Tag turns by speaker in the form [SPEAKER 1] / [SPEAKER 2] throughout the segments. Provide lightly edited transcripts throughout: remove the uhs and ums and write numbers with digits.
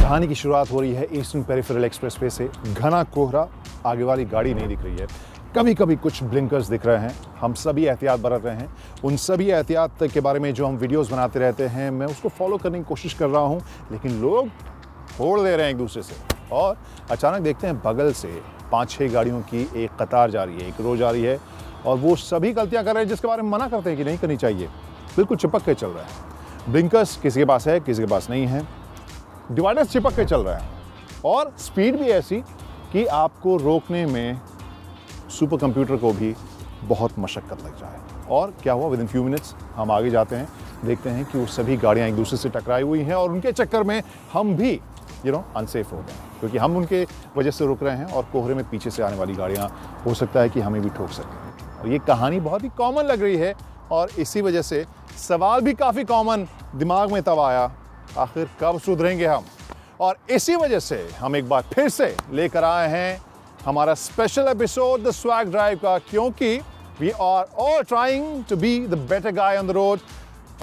[SPEAKER 1] कहानी की शुरुआत हो रही है ईस्टर्न पेरिफेरल एक्सप्रेसवे से। घना कोहरा, आगे वाली गाड़ी नहीं दिख रही है, कभी कभी कुछ ब्लिंकर्स दिख रहे हैं। हम सभी एहतियात बरत रहे हैं। उन सभी एहतियात के बारे में जो हम वीडियोस बनाते रहते हैं, मैं उसको फॉलो करने की कोशिश कर रहा हूं, लेकिन लोग फोड़ दे रहे हैं एक दूसरे से। और अचानक देखते हैं बगल से 5-6 गाड़ियों की एक कतार जा रही है, एक रो जा रही है, और वो सभी गलतियां कर रहे हैं जिसके बारे में मना करते हैं कि नहीं करनी चाहिए। बिल्कुल चिपक के चल रहा है। ब्लिंकर्स किसी के पास है, किसी के पास नहीं है। डिवाइडर्स चिपक के चल रहा है, और स्पीड भी ऐसी कि आपको रोकने में सुपर कंप्यूटर को भी बहुत मशक्कत लग जाए। और क्या हुआ, विद इन फ्यू मिनट्स हम आगे जाते हैं, देखते हैं कि वो सभी गाड़ियां एक दूसरे से टकराई हुई हैं, और उनके चक्कर में हम भी अनसेफ हो गए, क्योंकि हम उनके वजह से रुक रहे हैं, और कोहरे में पीछे से आने वाली गाड़ियां हो सकता है कि हमें भी ठोक सकें। और ये कहानी बहुत ही कॉमन लग रही है, और इसी वजह से सवाल भी काफ़ी कॉमन दिमाग में तब आया, आखिर कब सुधरेंगे हम। और इसी वजह से हम एक बार फिर से लेकर आए हैं हमारा special episode the swag drive का, क्योंकि we are all trying to be the better guy on the road.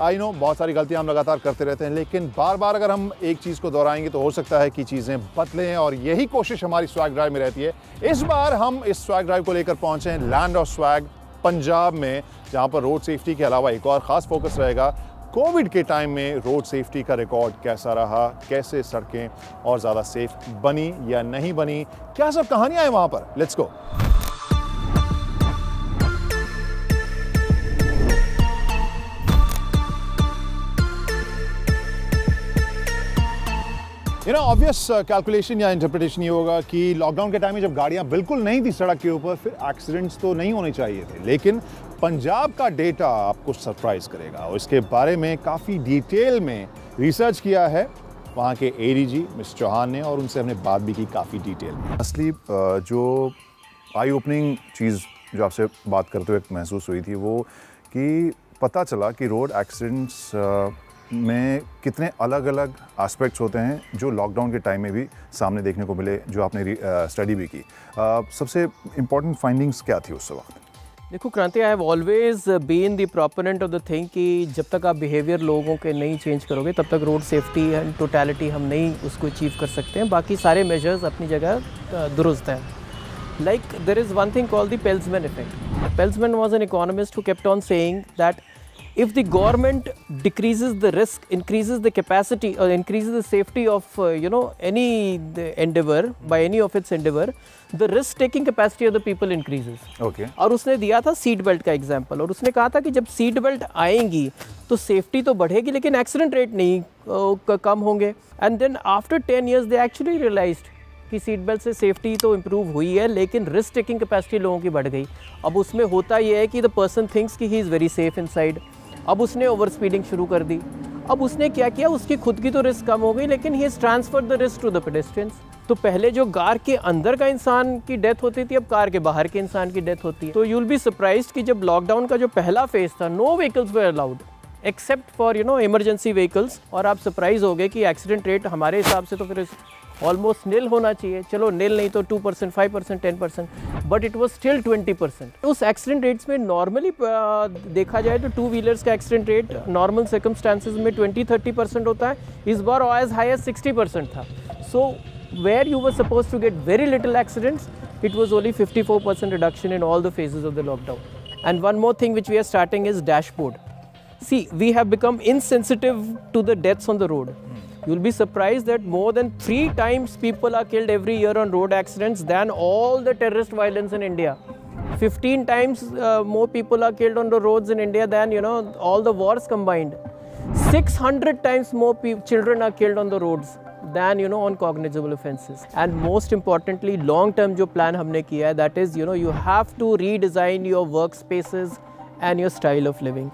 [SPEAKER 1] I know बहुत सारी गलतियां हम लगातार करते रहते हैं, लेकिन बार बार अगर हम एक चीज़ को दोहराएंगे तो हो सकता है कि चीज़ें बदलें, और यही कोशिश हमारी स्वैग ड्राइव में रहती है। इस बार हम इस स्वैग ड्राइव को लेकर पहुंचे हैं लैंड ऑफ स्वैग, पंजाब में, जहां पर रोड सेफ्टी के अलावा एक और ख़ास फोकस रहेगा कोविड के टाइम में रोड सेफ्टी का रिकॉर्ड कैसा रहा, कैसे सड़कें और ज़्यादा सेफ बनी या नहीं बनी, क्या सब कहानियां हैं वहां पर। Let's go. ऑब्वियस कैलकुलेशन या इंटरप्रिटेशन ये होगा कि लॉकडाउन के टाइम में जब गाड़ियां बिल्कुल नहीं थी सड़क के ऊपर, फिर एक्सीडेंट्स तो नहीं होने चाहिए थे। लेकिन पंजाब का डेटा आपको सरप्राइज करेगा, और इसके बारे में काफ़ी डिटेल में रिसर्च किया है वहाँ के एडीजी मिस्टर चौहान ने, और उनसे हमने बात भी की काफ़ी डिटेल में। असली जो आई ओपनिंग चीज़ जो आपसे बात करते हुए महसूस हुई थी, वो कि पता चला कि रोड एक्सीडेंट्स में कितने अलग अलग एस्पेक्ट्स होते हैं जो लॉकडाउन के टाइम में भी सामने देखने को मिले, जो आपने स्टडी भी की। सबसे इम्पॉर्टेंट फाइंडिंग्स क्या थी उस वक्त?
[SPEAKER 2] देखो Kranti, I have always been the proponent of the thing कि जब तक आप बिहेवियर लोगों के नहीं चेंज करोगे, तब तक रोड सेफ्टी एंड टोटलिटी हम नहीं उसको अचीव कर सकते हैं। बाकी सारे मेजर्स अपनी जगह दुरुस्त हैं। Like there is one thing called the Peltzman effect. Peltzman was an economist who kept on saying that if the government decreases the risk, increases the capacity or increases the safety of any endeavor by any of its endeavor, the risk taking capacity of the people increases.
[SPEAKER 1] Okay.
[SPEAKER 2] और उसने दिया था seat belt का example, और उसने कहा था कि जब सीट बेल्ट आएंगी तो सेफ्टी तो बढ़ेगी, लेकिन एक्सीडेंट रेट नहीं कम होंगे। And then after 10 years they actually realized कि सीट बेल्ट से सेफ्टी तो इम्प्रूव हुई है, लेकिन रिस्क टेकिंग कैपेसिटी लोगों की बढ़ गई। अब उसमें होता यह है कि द पर्सन थिंक्स कि he is very safe inside. अब उसने ओवर स्पीडिंग शुरू कर दी। अब उसने क्या किया, उसकी खुद की तो रिस्क कम हो गई, लेकिन he has transferred the risk to the pedestrians. तो पहले जो कार के अंदर का इंसान की डेथ होती थी, अब कार के बाहर के इंसान की डेथ होती है। तो यू विल बी सरप्राइज्ड कि जब लॉकडाउन का जो पहला फेज था, no vehicles were allowed except for emergency vehicles, और आप सरप्राइज हो गए कि एक्सीडेंट रेट हमारे हिसाब से तो फिर ऑलमोस्ट नील होना चाहिए। चलो नील नहीं तो 2%, 5%, 10%, बट इट वाज स्टिल 20%। उस एक्सीडेंट रेट्स में नॉर्मली देखा जाए तो टू व्हीलर्स का एक्सीडेंट रेट नॉर्मल सर्कमस्टांसेस में 20-30% होता है, इस बार एज हाई एज 60% था। So where you were suppose to get very little accidents, it was only 54% reduction in all the phases of the lockdown. And one more thing which we are starting is dashboard. See, we have become insensitive to the deaths on the road. You'll be surprised that more than 3 times people are killed every year on road accidents than all the terrorist violence in India. 15 times more people are killed on the roads in India than all the wars combined. 600 times more children are killed on the roads than on cognizable offenses. And most importantly, long term जो plan हमने किया है, that is you have to redesign your workspaces and your style of living.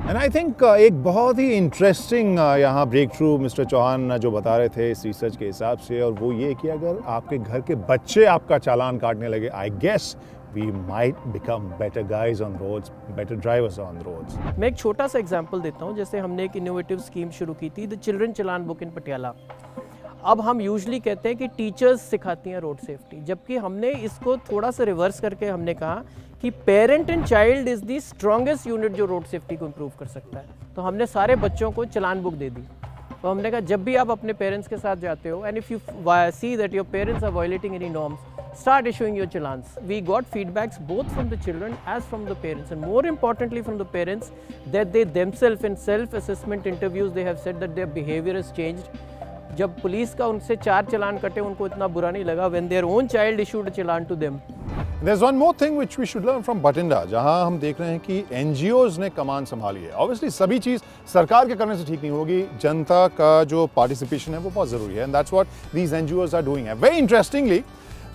[SPEAKER 1] And I think एक बहुत ही interesting यहाँ break through mister Chauhan जो बता रहे थे इस रिसर्च के हिसाब से, और वो ये कि अगर आपके घर के बच्चे आपका चालान काटने लगे, I guess we might become better guys on roads, better drivers on roads.
[SPEAKER 2] मैं एक छोटा सा एग्जांपल देता हूँ। जैसे हमने एक इनोवेटिव स्कीम शुरू की थी, the children challan book in Patiala. अब हम यूजुअली कहते हैं कि टीचर्स सिखाती हैं रोड सेफ्टी, जबकि हमने इसको थोड़ा सा रिवर्स करके हमने कहा कि parent and child is the strongest unit जो रोड सेफ्टी को इम्प्रूव कर सकता है। तो हमने सारे बच्चों को चलान बुक दे दी, तो हमने कहा जब भी आप अपने पेरेंट्स के साथ जाते हो and if you see that your parents are violating any norms, start issuing your challans. We got feedbacks both from the children as from the parents, and more importantly from the parents, that they themselves in self-assessment interviews they have said that their behavior has changed. जब police का उनसे 4 चालान कटे उनको इतना बुरा नहीं लगा when their own child issued a challan to them.
[SPEAKER 1] There's one more thing which we should learn from Bathinda, जहां हम देख रहे हैं कि NGOs ने कमान संभाली है. Obviously सभी चीज़ सरकार के करने से ठीक नहीं होगी, जनता का जो पार्टिसिपेशन है वो बहुत ज़रूरी है, and that's what these NGOs are doing. Very interestingly,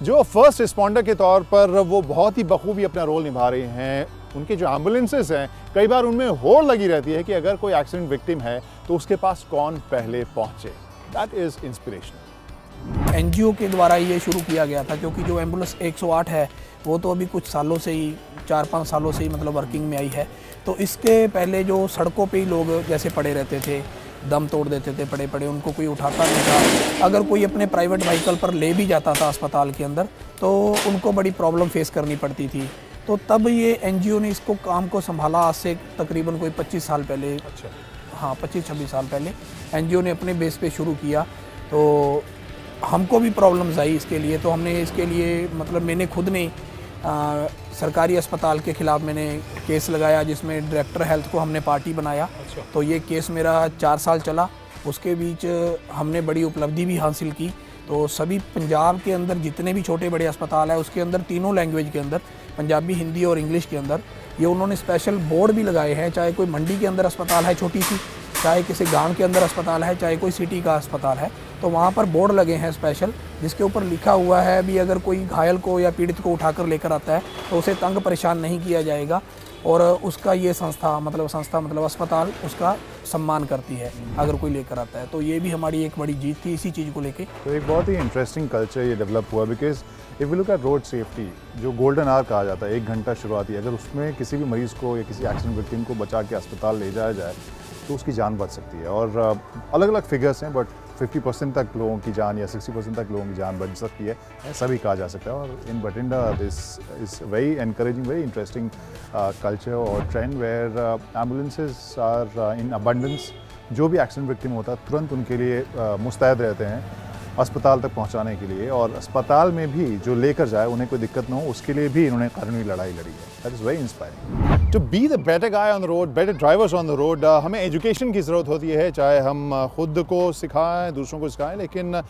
[SPEAKER 1] जो फर्स्ट रिस्पॉन्डर के तौर पर वो बहुत ही बखूबी अपना रोल निभा रहे हैं. उनके जो एम्बुलेंसेज हैं कई बार उनमें होड़ लगी रहती है कि अगर कोई एक्सीडेंट विक्टिम है तो उसके पास कौन पहले पहुंचे. That is inspirational.
[SPEAKER 3] एनजीओ के द्वारा ये शुरू किया गया था, क्योंकि जो एम्बुलेंस 108 है वो तो अभी कुछ सालों से ही 4-5 सालों से ही मतलब वर्किंग में आई है. तो इसके पहले जो सड़कों पे ही लोग जैसे पड़े रहते थे, दम तोड़ देते थे पड़े पड़े, उनको कोई उठाता नहीं था. अगर कोई अपने प्राइवेट व्हीकल पर ले भी जाता था अस्पताल के अंदर तो उनको बड़ी प्रॉब्लम फेस करनी पड़ती थी. तो तब ये एनजीओ ने इसको काम को संभाला. आज से तकरीबन कोई 25 साल पहले, हाँ 25-26 साल पहले एनजीओ ने अपने बेस पे शुरू किया. तो हमको भी प्रॉब्लम्स आई इसके लिए. तो हमने इसके लिए मतलब मैंने खुद ने सरकारी अस्पताल के ख़िलाफ़ मैंने केस लगाया, जिसमें डायरेक्टर हेल्थ को हमने पार्टी बनाया. तो ये केस मेरा 4 साल चला. उसके बीच हमने बड़ी उपलब्धि भी हासिल की. तो सभी पंजाब के अंदर जितने भी छोटे बड़े अस्पताल है उसके अंदर तीनों लैंग्वेज के अंदर, पंजाबी, हिंदी और इंग्लिश के अंदर, ये उन्होंने स्पेशल बोर्ड भी लगाए हैं. चाहे कोई मंडी के अंदर अस्पताल है छोटी सी, चाहे किसी गांव के अंदर अस्पताल है, चाहे कोई सिटी का अस्पताल है, तो वहाँ पर बोर्ड लगे हैं स्पेशल, जिसके ऊपर लिखा हुआ है भी अगर कोई घायल को या पीड़ित को उठाकर लेकर आता है तो उसे तंग परेशान नहीं किया जाएगा. और उसका ये संस्था मतलब अस्पताल उसका सम्मान करती है अगर कोई लेकर आता है. तो ये भी हमारी एक बड़ी जीत थी इसी चीज़ को लेके.
[SPEAKER 1] तो एक बहुत ही इंटरेस्टिंग कल्चर ये डेवलप हुआ, because if you look at road safety, जो गोल्डन आवर कहा जाता है 1 घंटा शुरुआती, अगर उसमें किसी भी मरीज़ को या किसी एक्सीडेंट विक्टिम को बचा के अस्पताल ले जाया जाए तो उसकी जान बच सकती है. और अलग अलग फिगर्स हैं, बट 50% तक लोगों की जान या 60% तक लोगों की जान बच सकती है, ऐसा भी कहा जा सकता है. और in Bathinda this is very encouraging, very interesting culture और trend where ambulances are in abundance. जो भी एक्सीडेंट विक्टिम होता है तुरंत उनके लिए मुस्तैद रहते हैं अस्पताल तक पहुंचाने के लिए, और अस्पताल में भी जो लेकर जाए उन्हें कोई दिक्कत ना हो उसके लिए भी इन्होंने कानूनी लड़ाई लड़ी है. That is very inspiring. To be the better guy on the road, better drivers on the road, हमें एजुकेशन की ज़रूरत होती है, चाहे हम खुद को सिखाएं, दूसरों को सिखाएं, लेकिन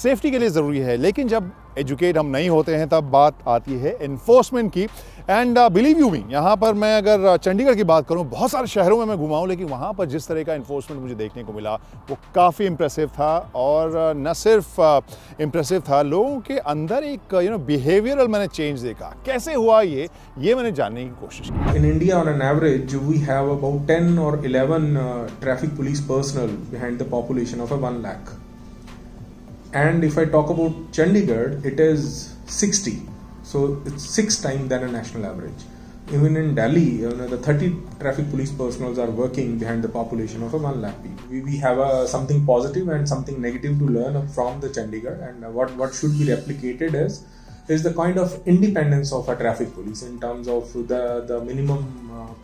[SPEAKER 1] सेफ्टी के लिए ज़रूरी है. लेकिन जब एजुकेट हम नहीं होते हैं तब बात आती है इन्फोर्समेंट की. एंड बिलीव यू मी, यहाँ पर मैं अगर चंडीगढ़ की बात करूँ, बहुत सारे शहरों में मैं घुमा हूँ, लेकिन वहाँ पर जिस तरह का इन्फोर्समेंट मुझे देखने को मिला वो काफ़ी इम्प्रेसिव था. और न सिर्फ इम्प्रेसिव था, लोगों के अंदर एक बिहेवियरल मैंने चेंज देखा. कैसे हुआ ये मैंने जानने की कोशिश की.
[SPEAKER 4] In India, on an average, we have about 10 or 11 traffic police personnel behind the population of 1 lakh. And if I talk about Chandigarh, it is 60. So it's 6 times than a national average. Even in Delhi, the 30 traffic police personnel are working behind the population of 1 lakh people. We have something positive and something negative to learn from the Chandigarh, and what should be replicated is the kind of independence of a traffic police in terms of the minimum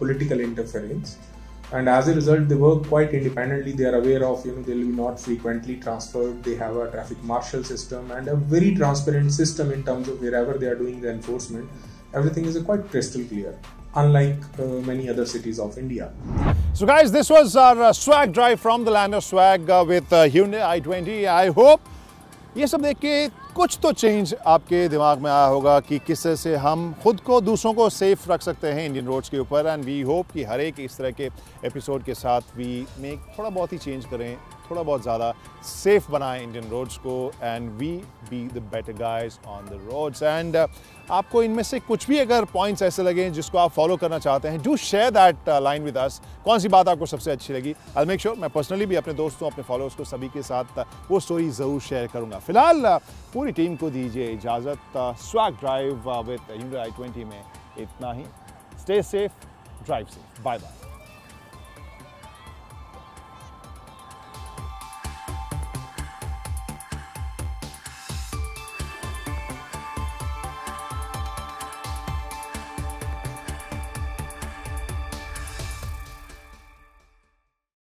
[SPEAKER 4] political interference. And as a result, they work quite independently. They are aware of, they will be not frequently transferred. They have a traffic marshal system and a very transparent system in terms of wherever they are doing the enforcement. Everything is quite crystal clear, unlike many other cities of India.
[SPEAKER 1] So guys, this was our swag drive from the land of swag with Hyundai i20. I hope ये सब देख के कुछ तो change आपके दिमाग में आया होगा कि किस तरह से हम खुद को, दूसरों को सेफ रख सकते हैं इंडियन रोड्स के ऊपर. एंड वी होप कि हर एक इस तरह के एपिसोड के साथ वी में थोड़ा बहुत ही चेंज करें, थोड़ा बहुत ज़्यादा सेफ बनाएं इंडियन रोड्स को, and we be the better guys on the roads. And आपको इनमें से कुछ भी अगर पॉइंट्स ऐसे लगे जिसको आप फॉलो करना चाहते हैं, do share that line with us. कौन सी बात आपको सबसे अच्छी लगी? आई मेक श्योर मैं पर्सनली भी अपने दोस्तों, अपने फॉलोअर्स को, सभी के साथ वो स्टोरी ज़रूर शेयर करूँगा. फिलहाल पूरी टीम को दीजिए इजाज़त. Swag drive with Hyundai i20 में इतना ही. Stay safe, drive safe. Bye bye.